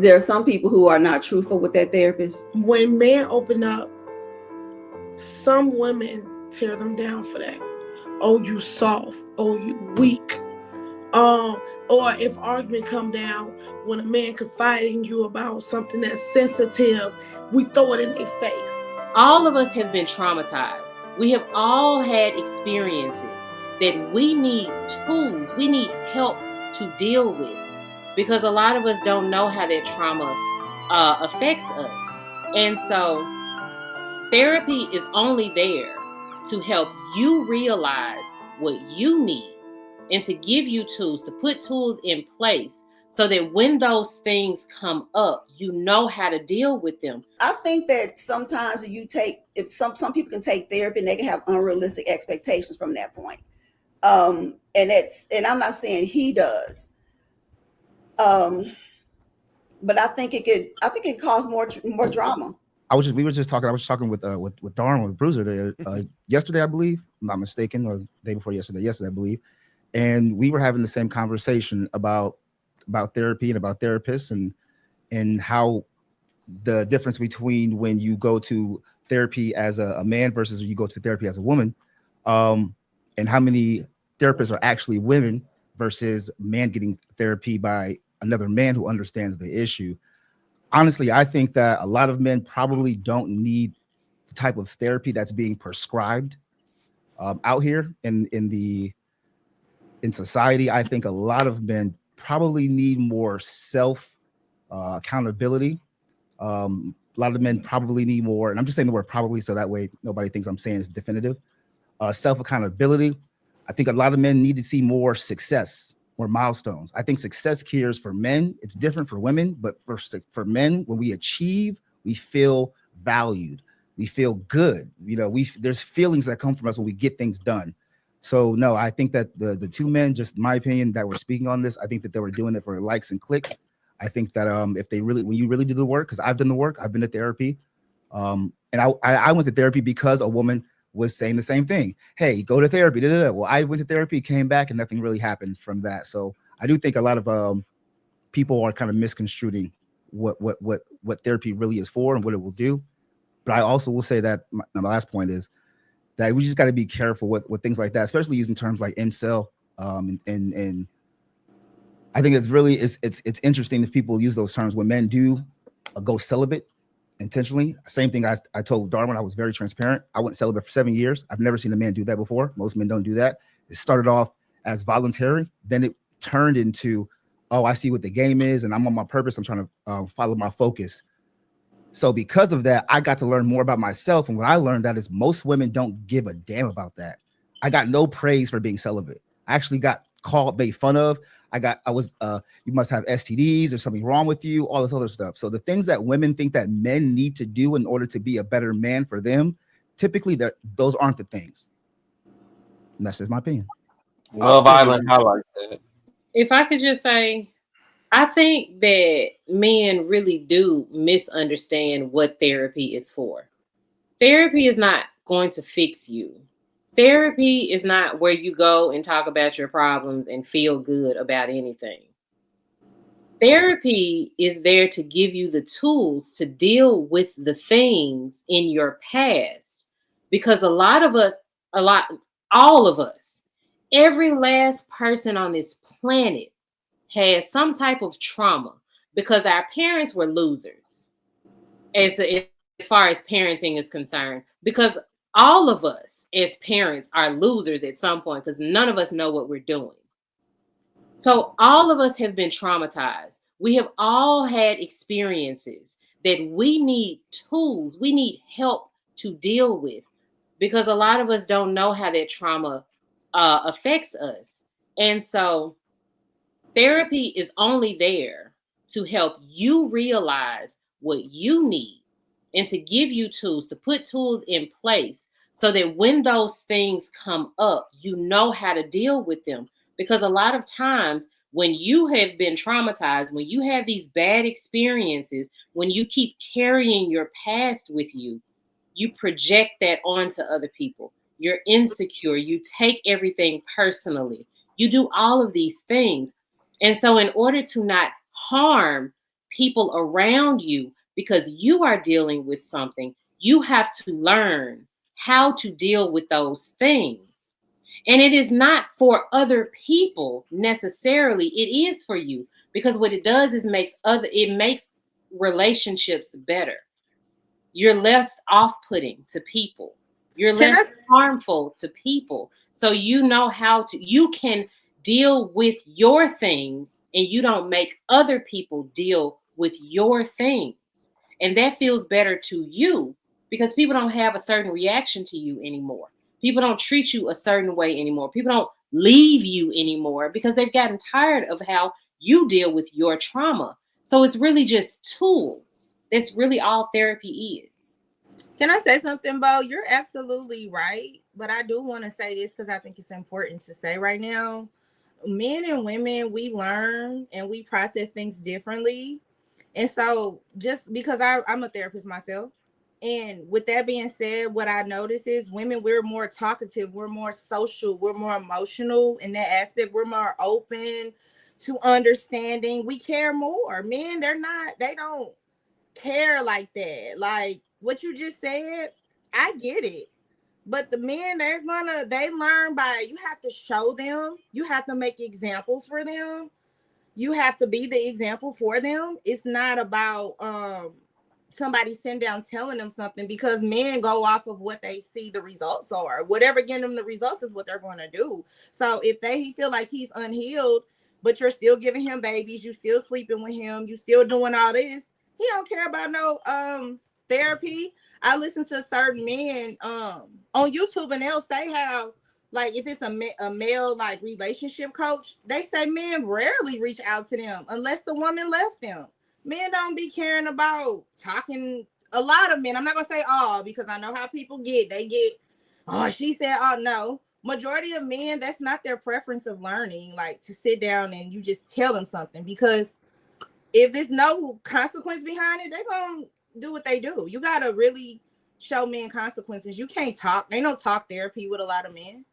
There are some people who are not truthful with their therapist. When men open up, some women tear them down for that. Oh, you soft. Oh, you weak. Or if argument come down, when a man confiding you about something that's sensitive, we throw it in their face. All of us have been traumatized. We have all had experiences that we need tools, we need help to deal with, because a lot of us don't know how that trauma affects us. And so therapy is only there to help you realize what you need and to give you tools, to put tools in place so that when those things come up, you know how to deal with them. I think that sometimes if some people can take therapy and they can have unrealistic expectations from that point. And I'm not saying he does. But I think it cause more drama. I was just talking with Darn, with Bruiser yesterday, I believe, I'm not mistaken, or the day before yesterday, I believe. And we were having the same conversation about therapy and about therapists and how the difference between when you go to therapy as a man versus when you go to therapy as a woman, and how many therapists are actually women versus man getting therapy by another man who understands the issue. Honestly, I think that a lot of men probably don't need the type of therapy that's being prescribed out here in society. I think a lot of men probably need more self accountability. A lot of men probably need more, and I'm just saying the word probably so that way nobody thinks I'm saying it's definitive. Self accountability. I think a lot of men need to see more success, more milestones. I think success cures for men. It's different for women, but for men, when we achieve, we feel valued. We feel good. You know, there's feelings that come from us when we get things done. So no, I think that the two men, just my opinion, that were speaking on this, I think that they were doing it for likes and clicks. I think that if they really, when you really do the work, because I've done the work, I've been to therapy, and I went to therapy because a woman was saying the same thing. Hey, go to therapy. Da, da, da. Well, I went to therapy, came back, and nothing really happened from that. So I do think a lot of people are kind of misconstruing what therapy really is for and what it will do. But I also will say that my last point is that we just got to be careful with things like that, especially using terms like incel. And I think it's interesting if people use those terms when men do go celibate intentionally. Same thing I told Darwin. I was very transparent. I went celibate for 7 years. I've never seen a man do that before. Most men don't do that. It started off as voluntary. Then it turned into, oh, I see what the game is and I'm on my purpose. I'm trying to follow my focus. So because of that, I got to learn more about myself. And what I learned that is most women don't give a damn about that. I got no praise for being celibate. I actually got made fun of. You must have STDs, there's something wrong with you, all this other stuff. So the things that women think that men need to do in order to be a better man for them, typically those aren't the things. And that's just my opinion. Well, Violent highlights that. If I could just say, I think that men really do misunderstand what therapy is for. Therapy is not going to fix you. Therapy is not where you go and talk about your problems and feel good about anything. Therapy is there to give you the tools to deal with the things in your past. Because all of us, every last person on this planet has some type of trauma because our parents were losers as far as parenting is concerned. Because all of us as parents are losers at some point because none of us know what we're doing. So all of us have been traumatized. We have all had experiences that we need tools, we need help to deal with because a lot of us don't know how that trauma affects us. And so therapy is only there to help you realize what you need and to give you tools, to put tools in place so that when those things come up, you know how to deal with them. Because a lot of times when you have been traumatized, when you have these bad experiences, when you keep carrying your past with you, you project that onto other people. You're insecure. You take everything personally. You do all of these things. And so in order to not harm people around you, because you are dealing with something, you have to learn how to deal with those things. And it is not for other people necessarily, it is for you, because what it does is it makes relationships better. You're less off-putting to people. You're less harmful to people. So you know you can deal with your things, and you don't make other people deal with your things. And that feels better to you, because people don't have a certain reaction to you anymore. People don't treat you a certain way anymore. People don't leave you anymore because they've gotten tired of how you deal with your trauma. So it's really just tools. That's really all therapy is. Can I say something, Bo? You're absolutely right. But I do want to say this because I think it's important to say right now. Men and women, we learn and we process things differently. And so just because I'm a therapist myself, and with that being said, what I notice is women, we're more talkative, we're more social, we're more emotional in that aspect. We're more open to understanding. We care more. Men, they don't care like that. Like what you just said, I get it. But the men, they learn by, you have to show them, you have to make examples for them, you have to be the example for them. It's not about somebody sitting down telling them something, because men go off of what they see the results are. Whatever getting them the results is what they're going to do. So if he feel like he's unhealed, but you're still giving him babies, you still sleeping with him, you still doing all this, he don't care about no therapy. I listen to certain men on YouTube, and they'll say how, like, if it's a male like relationship coach, they say men rarely reach out to them unless the woman left them. Men don't be caring about talking. A lot of men, I'm not gonna say all, because I know how people get. They get, oh, she said, oh no. Majority of men, that's not their preference of learning, like to sit down and you just tell them something, because if there's no consequence behind it, they're gonna do what they do. You gotta really show men consequences. You can't talk. They don't talk therapy with a lot of men.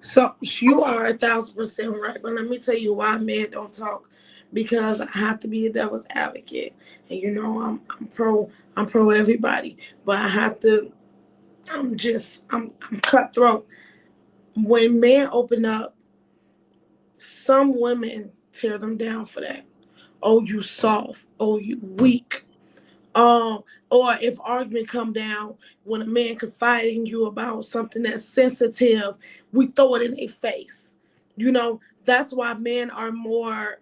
So you are 1,000% right, but let me tell you why men don't talk. Because I have to be a devil's advocate, and you know I'm pro everybody, but I have to. I'm cutthroat. When men open up, some women tear them down for that. Oh, you soft. Oh, you weak. Or if argument come down, when a man confiding you about something that's sensitive, we throw it in their face. You know, that's why men are more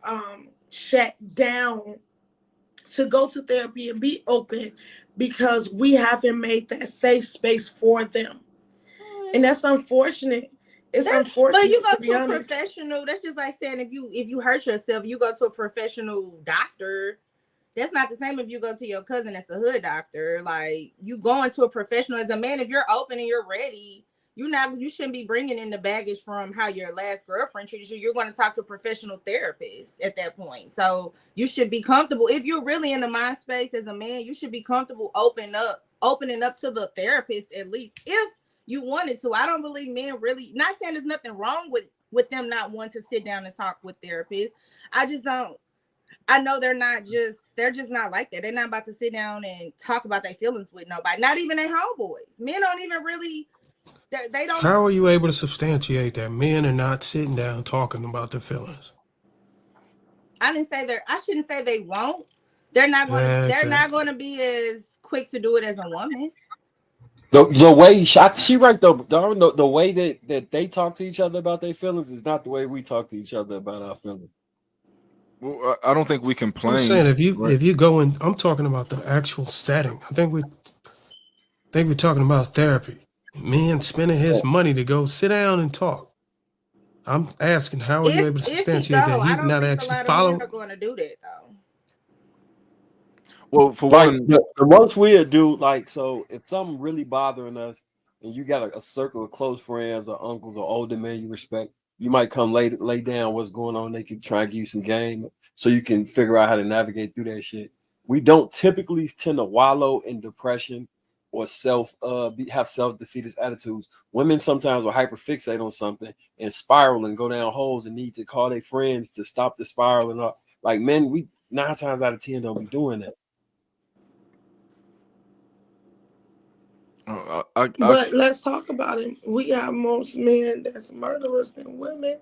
shut down to go to therapy and be open, because we haven't made that safe space for them. And that's unfortunate. It's unfortunate. But you go to a professional. That's just like saying if you hurt yourself, you go to a professional doctor. That's not the same if you go to your cousin that's a hood doctor. Like, you going to a professional. As a man, if you're open and you're ready, you shouldn't be bringing in the baggage from how your last girlfriend treated you. You're going to talk to a professional therapist at that point. So you should be comfortable. If you're really in the mind space as a man, you should be comfortable opening up to the therapist, at least if you wanted to. I don't believe men really, not saying there's nothing wrong with them not wanting to sit down and talk with therapists. I just don't. I know they're just not like that. They're not about to sit down and talk about their feelings with nobody, not even their homeboys. Men don't even really, they don't. How are you able to substantiate that men are not sitting down talking about their feelings? I shouldn't say they won't. They're not going to be as quick to do it as a woman. The way she right though, the way that they talk to each other about their feelings is not the way we talk to each other about our feelings. Well, I don't think we complain. I'm saying if you go in, I'm talking about the actual setting. I think we're talking about therapy. Men spending his money to go sit down and talk. I'm asking, how are you able to substantiate that he's not actually following? Men are going to do that though. Well, for like one, the most we'll do, like, so if something really bothering us and you got a circle of close friends or uncles or older men you respect, you might come lay down what's going on. They can try and give you some game so you can figure out how to navigate through that shit. We don't typically tend to wallow in depression or have self-defeatist attitudes. Women sometimes will hyperfixate on something and spiral and go down holes and need to call their friends to stop the spiral. And like men, 9 times out of 10 don't be doing that. But let's talk about it. We got most men that's murderers than women.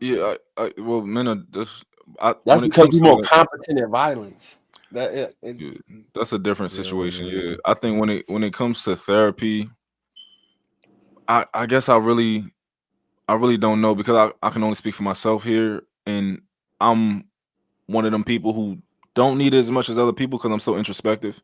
Yeah, well, men are this. That's because we're more competent at violence. That's a different situation. Yeah, I think when it comes to therapy, I guess I really don't know, because I can only speak for myself here, and I'm one of them people who don't need it as much as other people because I'm so introspective.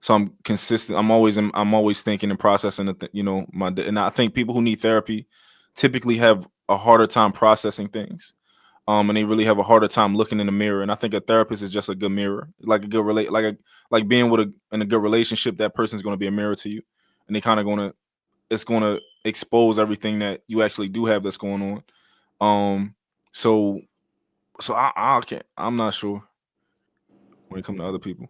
So I'm consistent. I'm always thinking and processing. And I think people who need therapy typically have a harder time processing things, and they really have a harder time looking in the mirror. And I think a therapist is just a good mirror, like a good like being in a good relationship. That person's going to be a mirror to you, and they kind of it's going to expose everything that you actually do have that's going on. So I can't. I'm not sure when it comes to other people.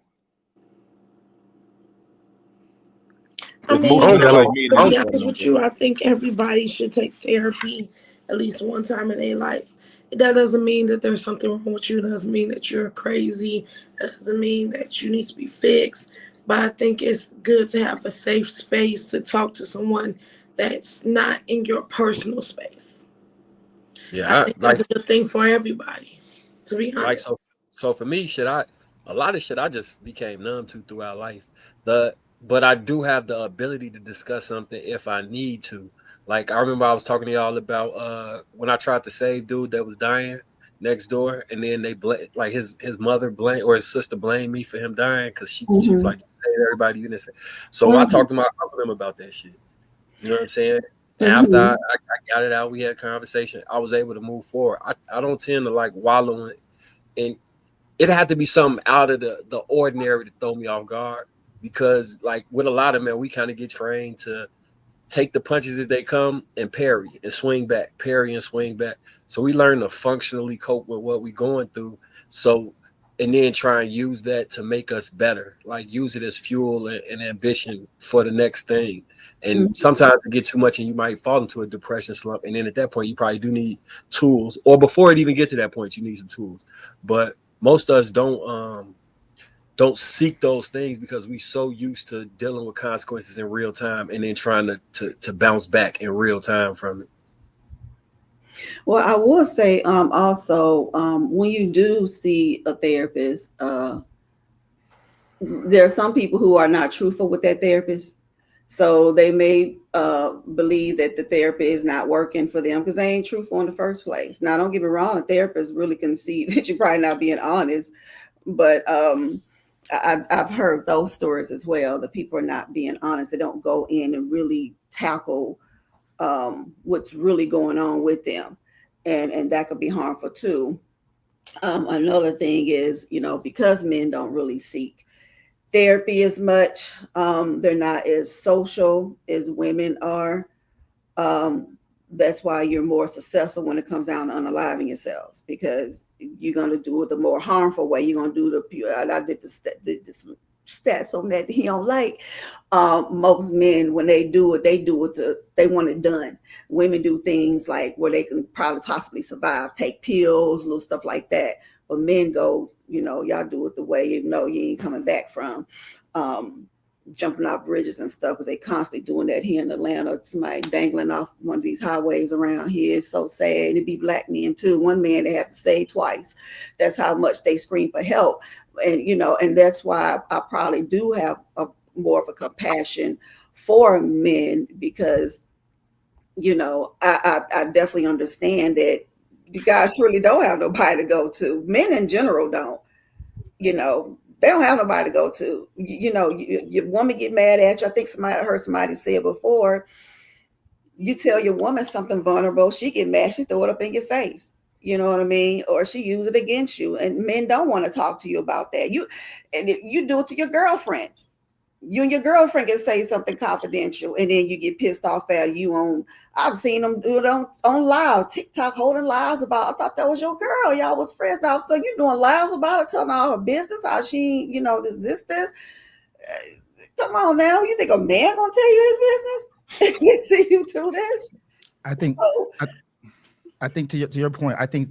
I mean, to be honest with you, I think everybody should take therapy at least one time in their life. That doesn't mean that there's something wrong with you. It doesn't mean that you're crazy. It doesn't mean that you need to be fixed. But I think it's good to have a safe space to talk to someone that's not in your personal space. Yeah, I think that's a good thing for everybody, to be honest. So for me, a lot of shit I just became numb to throughout life. But I do have the ability to discuss something if I need to. Like, I remember I was talking to y'all about when I tried to save dude that was dying next door, and then they his mother or his sister blamed me for him dying because she was like, you saved everybody, you didn't say. So I talked to them about that shit. You know what I'm saying? And after I got it out, we had a conversation. I was able to move forward. I don't tend to like wallow in it had to be something out of the ordinary to throw me off guard. Because like with a lot of men, we kind of get trained to take the punches as they come and parry and swing back, parry and swing back. So we learn to functionally cope with what we're going through. So, and then try and use that to make us better, like use it as fuel and ambition for the next thing. And sometimes it get too much and you might fall into a depression slump. And then at that point, you probably do need tools, or before it even get to that point, you need some tools. But most of us don't seek those things because we so used to dealing with consequences in real time and then trying to bounce back in real time from it. Well, I will say also when you do see a therapist, there are some people who are not truthful with that therapist. So they may believe that the therapy is not working for them because they ain't truthful in the first place. Now, don't get me wrong, a therapist really can see that you're probably not being honest, but I've heard those stories as well, that people are not being honest. They don't go in and really tackle what's really going on with them. And that could be harmful too. Another thing is, because men don't really seek therapy as much, they're not as social as women are. That's why you're more successful when it comes down to unaliving yourselves, because you're going to do it the more harmful way. You're going to do the pure. I did this stats on that he don't like. Most men, when they do it they want it done. Women do things like where they can probably possibly survive, take pills, little stuff like that. But men go, y'all do it the way you ain't coming back from. Jumping off bridges and stuff, because they constantly doing that here in Atlanta. Somebody dangling off one of these highways around here. It's so sad. And it be black men too. One man they have to say twice. That's how much they scream for help. And and that's why I probably do have more of a compassion for men, because I definitely understand that you guys really don't have nobody to go to. Men in general don't. They don't have nobody to go to. Your woman get mad at you. I think I heard somebody say it before. You tell your woman something vulnerable, she get mad, she throw it up in your face. You know what I mean? Or she use it against you. And men don't want to talk to you about that. And you do it to your girlfriends. You and your girlfriend can say something confidential, and then you get pissed off at you on. I've seen them do it on lives, TikTok, holding lives about. I thought that was your girl. Y'all was friends. Now, so you doing lives about her, telling all her business, how she, this. Come on now, you think a man gonna tell you his business? See you do this? I think. I think to your point, I think